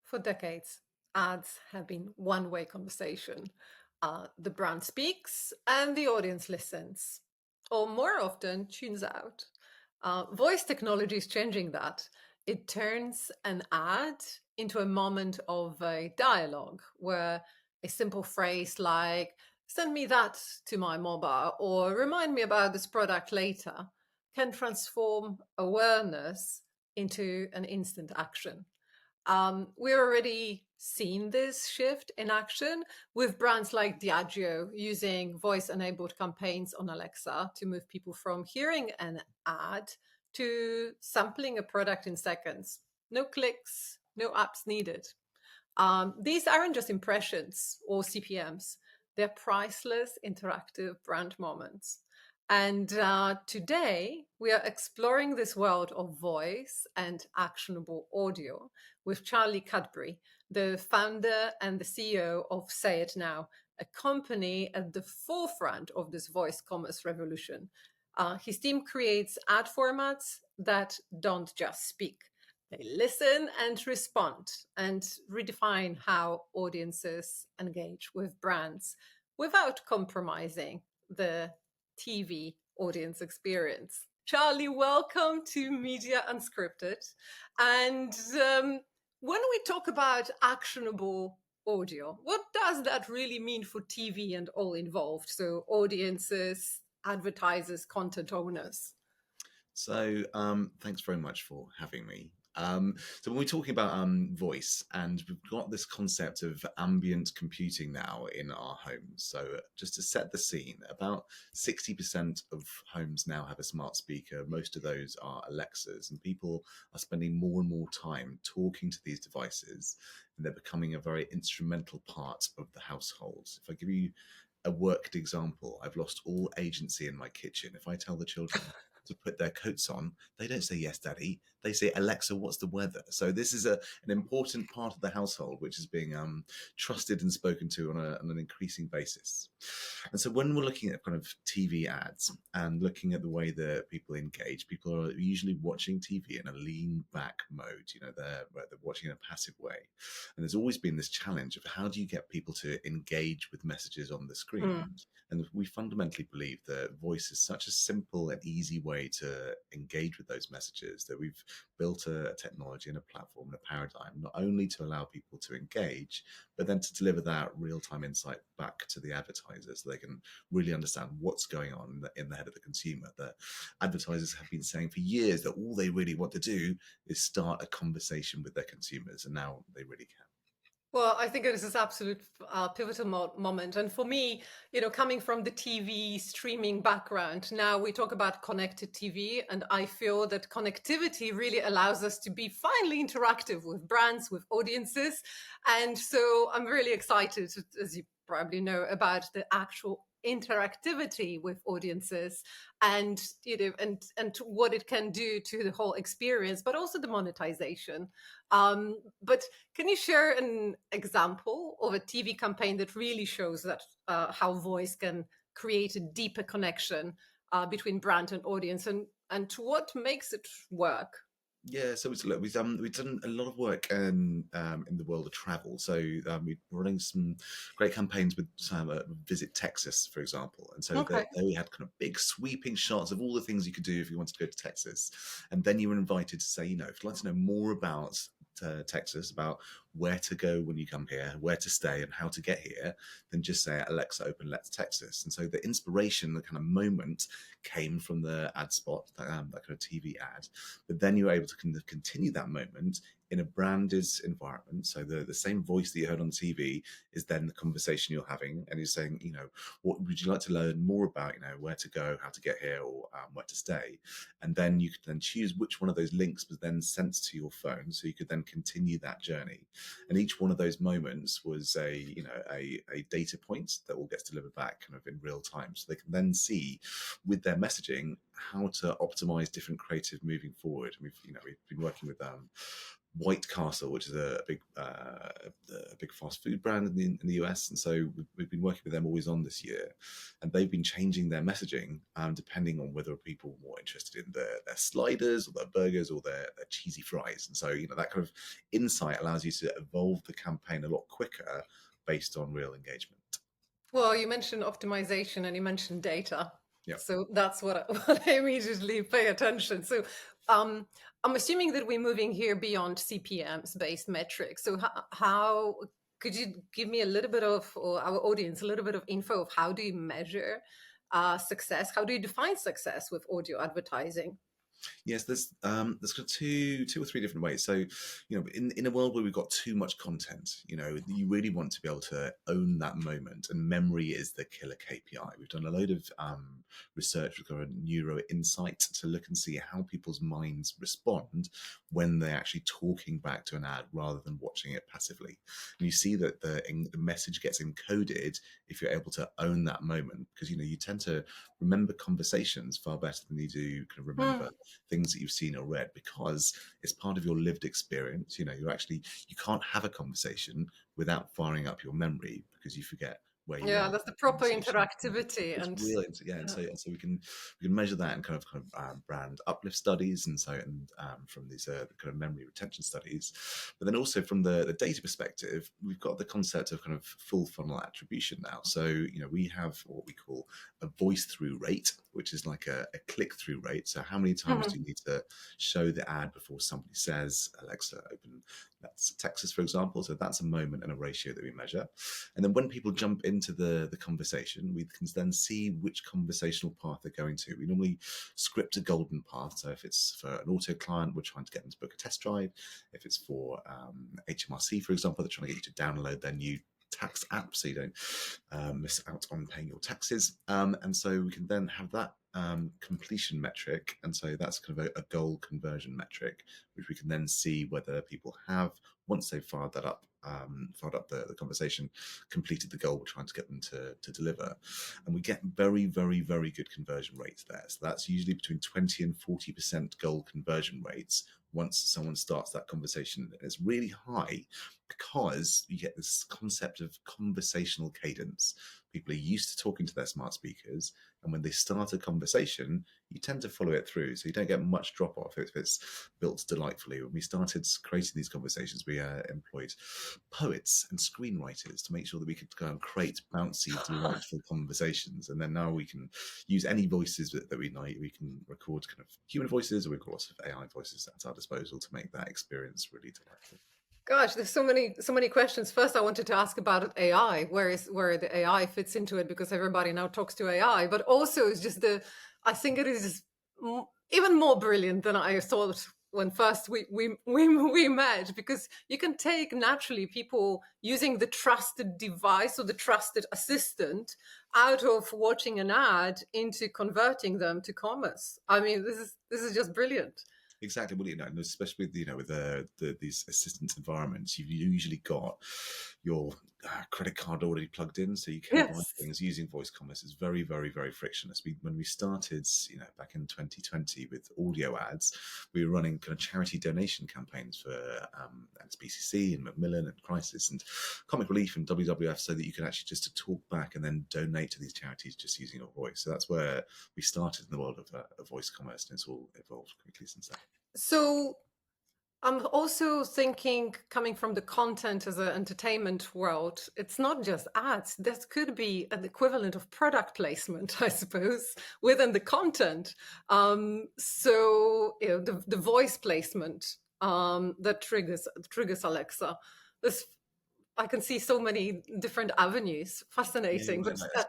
For decades, ads have been one-way conversation. The brand speaks and the audience listens, or more often tunes out. Voice technology is changing that. It turns an ad into a moment of a dialogue where a simple phrase like, send me that to my mobile or remind me about this product later can transform awareness into an instant action. We're already seeing this shift in action with brands like Diageo using voice-enabled campaigns on Alexa to move people from hearing an ad to sampling a product in seconds. No clicks, no apps needed. These aren't just impressions or CPMs. They're priceless interactive brand moments. And today we are exploring this world of voice and actionable audio with Charlie Cadbury, the founder and the CEO of Say It Now, a company at the forefront of this voice commerce revolution. His team creates ad formats that don't just speak. They listen and respond and redefine how audiences engage with brands without compromising the TV audience experience. Charlie, welcome to Media Unscripted. And when we talk about actionable audio, what does that really mean for TV and all involved? So, audiences, advertisers, content owners. Thanks very much for having me. So when we're talking about voice, and we've got this concept of ambient computing now in our homes. So just to set the scene, about 60% of homes now have a smart speaker. Most of those are Alexas, and people are spending more and more time talking to these devices, and they're becoming a very instrumental part of the household. If I give you a worked example, I've lost all agency in my kitchen. If I tell the children to put their coats on, they don't say yes, daddy. They say, Alexa, what's the weather? So this is an important part of the household which is being trusted and spoken to on an increasing basis. And so when we're looking at kind of TV ads and looking at the way that people engage, people are usually watching TV in a lean back mode. They're watching in a passive way. And there's always been this challenge of how do you get people to engage with messages on the screen? And we fundamentally believe that voice is such a simple and easy way to engage with those messages that we've built a technology and a platform and a paradigm, not only to allow people to engage, but then to deliver that real-time insight back to the advertisers so they can really understand what's going on in the head of the consumer. That advertisers have been saying for years that all they really want to do is start a conversation with their consumers, and now they really can. Well, I think it is this absolute pivotal moment. And for me, coming from the TV streaming background, now we talk about connected TV, and I feel that connectivity really allows us to be finally interactive with brands, with audiences. And so I'm really excited, as you probably know, about the actual interactivity with audiences and and what it can do to the whole experience, but also the monetization. But can you share an example of a TV campaign that really shows that how voice can create a deeper connection between brand and audience, and to what makes it work? Yeah, so look, we've done a lot of work in the world of travel. So we're running some great campaigns with Visit Texas, for example. And so Okay. there we had kind of big sweeping shots of all the things you could do if you wanted to go to Texas. And then you were invited to say, if you'd like to know more about Texas, about where to go when you come here, where to stay, and how to get here, then just say, Alexa, open Let's Texas. And so the inspiration, the kind of moment came from the ad spot, that kind of TV ad. But then you were able to kind of continue that moment in a branded environment. So the same voice that you heard on TV is then the conversation you're having, and you're saying, what would you like to learn more about, where to go, how to get here, or where to stay. And then you could then choose which one of those links was then sent to your phone, so you could then continue that journey. And each one of those moments was a data point that all gets delivered back kind of in real time, so they can then see with their messaging how to optimize different creative moving forward. And we've been working with White Castle, which is a big fast food brand in the US, and so we've been working with them always on this year, and they've been changing their messaging depending on whether people are more interested in their sliders or their burgers or their cheesy fries, and so that kind of insight allows you to evolve the campaign a lot quicker based on real engagement. Well, you mentioned optimization and you mentioned data. Yeah. So that's what what I immediately pay attention. So um, I'm assuming that we're moving here beyond CPMs based metrics. So how could you give me a little bit of, or our audience, a little bit of info of how do you measure success? How do you define success with audio advertising? Yes, there's kind of two or three different ways. So, in a world where we've got too much content, you really want to be able to own that moment, and memory is the killer KPI. We've done a load of research. We've got a neuro insight to look and see how people's minds respond when they're actually talking back to an ad rather than watching it passively. And you see that the message gets encoded if you're able to own that moment, because you tend to remember conversations far better than you do kind of remember things that you've seen or read, because it's part of your lived experience. You can't have a conversation without firing up your memory, because you forget where you Yeah, are in that's the the proper conversation. interactivity. It's And real, yeah, and yeah. so we can measure that in kind of brand uplift studies, and from these kind of memory retention studies, but then also from the data perspective, we've got the concept of kind of full funnel attribution now. So we have what we call a voice through rate, which is like a click through rate. So how many times Mhm. do you need to show the ad before somebody says, Alexa, open that's Texas, for example? So that's a moment and a ratio that we measure. And then when people jump into the conversation, we can then see which conversational path they're going to. We normally script a golden path. So if it's for an auto client, we're trying to get them to book a test drive. If it's for HMRC, for example, they're trying to get you to download their new tax app so you don't miss out on paying your taxes. And so we can then have that completion metric. And so that's kind of a goal conversion metric, which we can then see whether people have, once they've fired up the conversation, completed the goal we're trying to get them to deliver. And we get very, very, very good conversion rates there. So that's usually between 20 and 40% goal conversion rates once someone starts that conversation. And it's really high because you get this concept of conversational cadence. People are used to talking to their smart speakers, and when they start a conversation, you tend to follow it through, so you don't get much drop off if it's built delightfully. When we started creating these conversations, we employed poets and screenwriters to make sure that we could go and create bouncy, delightful conversations. And then now we can use any voices that we like. We can record kind of human voices, or we've got lots of AI voices at our disposal to make that experience really delightful. Gosh, there's so many questions. First, I wanted to ask about AI, where the AI fits into it, because everybody now talks to AI. But also, it's just I think it is even more brilliant than I thought when first we met, because you can take naturally people using the trusted device or the trusted assistant out of watching an ad into converting them to commerce. I mean, this is just brilliant. Exactly. Well, and especially with with these assistance environments, you've usually got your credit card already plugged in, so you can buy Yes. things using voice commerce. It's very, very, very frictionless. When we started, back in 2020 with audio ads, we were running kind of charity donation campaigns for SPCC and Macmillan and Crisis and Comic Relief and WWF, so that you can actually just talk back and then donate to these charities just using your voice. So that's where we started in the world of voice commerce, and it's all evolved quickly since then. So I'm also thinking, coming from the content as an entertainment world, it's not just ads. That could be an equivalent of product placement, I suppose, within the content. So the voice placement that triggers Alexa. This I can see so many different avenues. Yeah, Fascinating, well, but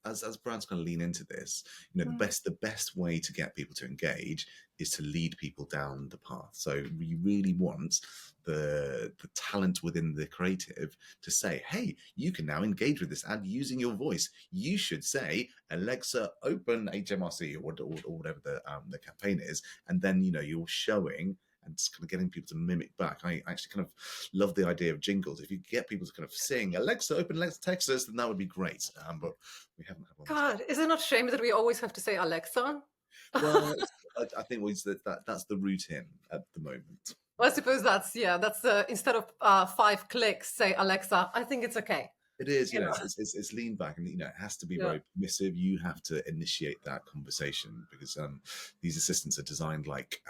as brands kind of lean into this, mm, the best way to get people to engage is to lead people down the path. So you really want the talent within the creative to say, "Hey, you can now engage with this ad using your voice. You should say, Alexa, open HMRC," or whatever the campaign is, and then you're showing and just kind of getting people to mimic back. I actually kind of love the idea of jingles. If you get people to kind of sing Alexa, open Alexa, Texas, then that would be great. But we haven't had one this far. God, is it not a shame that we always have to say Alexa? Well, I think that's the route in at the moment. Well, I suppose that's, yeah, that's instead of 5 clicks, say Alexa, I think it's okay. It is, You know, it's lean back, and it has to be yeah. very permissive. You have to initiate that conversation because these assistants are designed like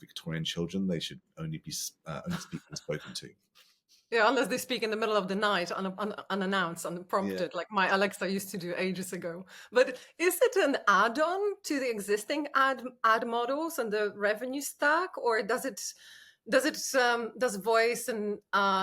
Victorian children. They should only be only speak when spoken to. Yeah, unless they speak in the middle of the night, unannounced, Yeah. unprompted, like my Alexa used to do ages ago. But is it an add-on to the existing ad models and the revenue stack, or does voice and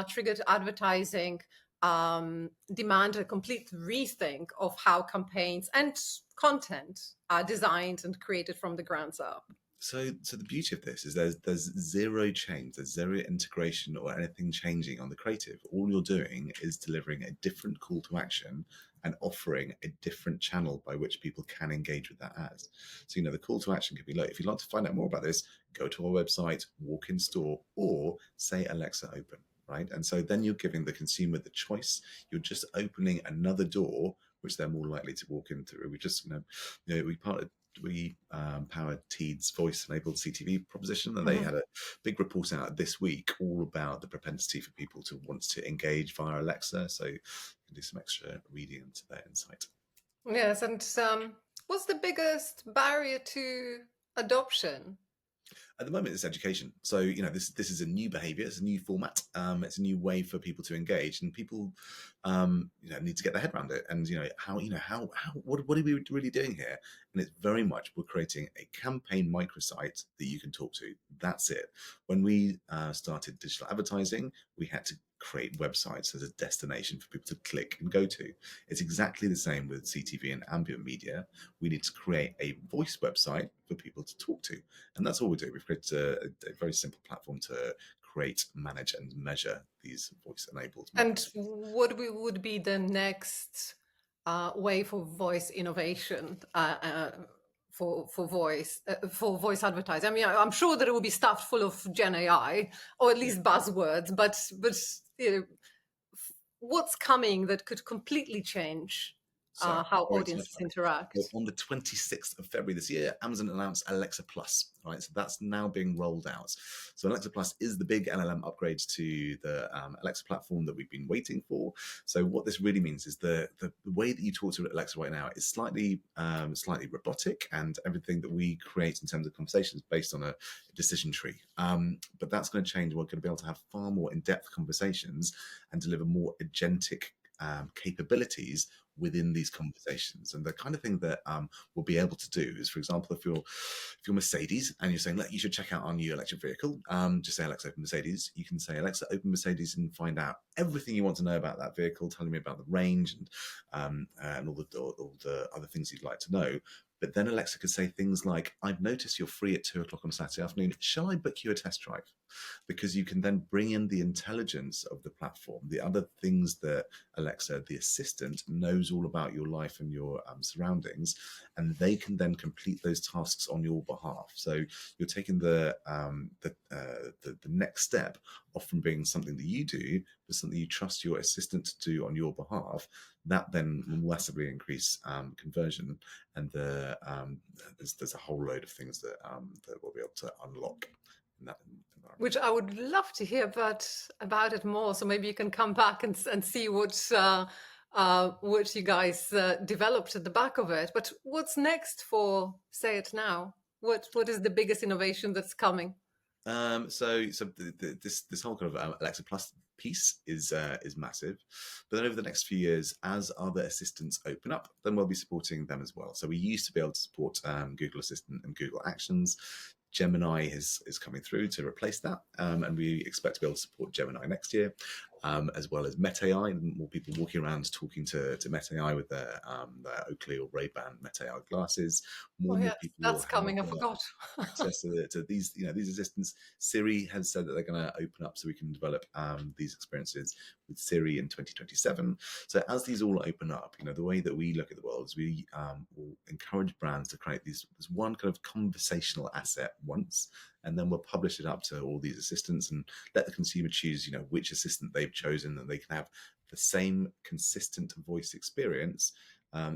triggered advertising demand a complete rethink of how campaigns and content are designed and created from the ground up? So the beauty of this is there's zero change, there's zero integration or anything changing on the creative. All you're doing is delivering a different call to action and offering a different channel by which people can engage with that ad. So the call to action could be, look, if you'd like to find out more about this, go to our website, walk in store, or say Alexa open. Right. And so then you're giving the consumer the choice. You're just opening another door which they're more likely to walk in through. We just, we powered Teed's voice-enabled CTV proposition, and they Mhm. had a big report out this week all about the propensity for people to want to engage via Alexa. So you can do some extra reading into their insight. Yes, and what's the biggest barrier to adoption? At the moment, it's education. So this is a new behaviour, it's a new format, it's a new way for people to engage, and people need to get their head around it. And how what are we really doing here? And it's very much, we're creating a campaign microsite that you can talk to. That's it. When we started digital advertising, we had to create websites as a destination for people to click and go to. It's exactly the same with CTV and ambient media. We need to create a voice website for people to talk to, and that's all we do. We've created a very simple platform to create, manage, and measure these voice-enabled And microsites. what would be the next way for voice innovation for voice advertising? I mean, I'm sure that it will be stuffed full of Gen AI or at Yeah. least buzzwords, but you know, what's coming that could completely change So how very excited audiences about it. Well, interact? on the 26th of February this year, Amazon announced Alexa Plus. Right, so that's now being rolled out. So Alexa Plus is the big LLM upgrade to the Alexa platform that we've been waiting for. So what this really means is the way that you talk to Alexa right now is slightly robotic, and everything that we create in terms of conversations based on a decision tree. But that's going to change. We're going to be able to have far more in-depth conversations and deliver more agentic capabilities within these conversations. And the kind of thing that we'll be able to do is, for example, if you're Mercedes and you're saying, look, you should check out our new electric vehicle, just say Alexa open Mercedes. You can say Alexa open Mercedes and find out everything you want to know about that vehicle, telling me about the range and all the other things you'd like to know. But then Alexa could say things like, I've noticed you're free at 2 o'clock on Saturday afternoon. Shall I book you a test drive? Because you can then bring in the intelligence of the platform, the other things that Alexa, the assistant, knows all about your life and your surroundings, and they can then complete those tasks on your behalf. So you're taking the next step off from being something that you do, but something you trust your assistant to do on your behalf. That then will massively increase conversion, and there's a whole load of things that we'll be able to unlock in that environment. Which I would love to hear about it more. So maybe you can come back and see what you guys developed at the back of it. But what's next for Say It Now? What is the biggest innovation that's coming? This whole kind of Alexa Plus piece is massive, but then over the next few years, as other assistants open up, then we'll be supporting them as well. So we used to be able to support Google Assistant and Google Actions. Gemini is coming through to replace that, and we expect to be able to support Gemini next year, as well as Meta AI, and more people walking around talking to Meta AI with their Oakley or Ray-Ban Meta AI glasses. More Oh and more yes, people will that's have coming. I forgot. access to these assistants. Siri has said that they're going to open up so we can develop these experiences with Siri in 2027. So as these all open up, the way that we look at the world is we will encourage brands to create this one kind of conversational asset once, and then we'll publish it up to all these assistants and let the consumer choose, which assistant they've chosen, and they can have the same consistent voice experience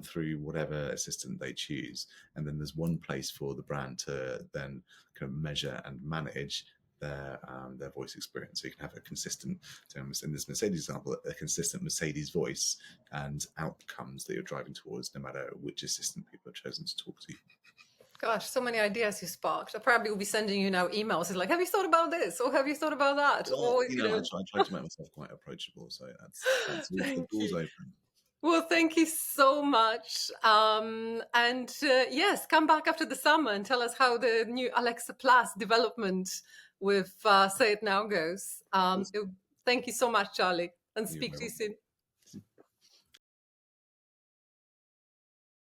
through whatever assistant they choose. And then there's one place for the brand to then kind of measure and manage their voice experience. So you can have a consistent, in this Mercedes example, a consistent Mercedes voice and outcomes that you're driving towards, no matter which assistant people have chosen to talk to you. Gosh, so many ideas you sparked. I probably will be sending you now emails. It's like, have you thought about this? Or have you thought about that? Well, Or, I try to make myself quite approachable, so that's the thank door's you. open. Well, thank you so much. Yes, come back after the summer and tell us how the new Alexa Plus development with Say It Now goes. Thank you so much, Charlie, and You're speak very to you welcome. soon.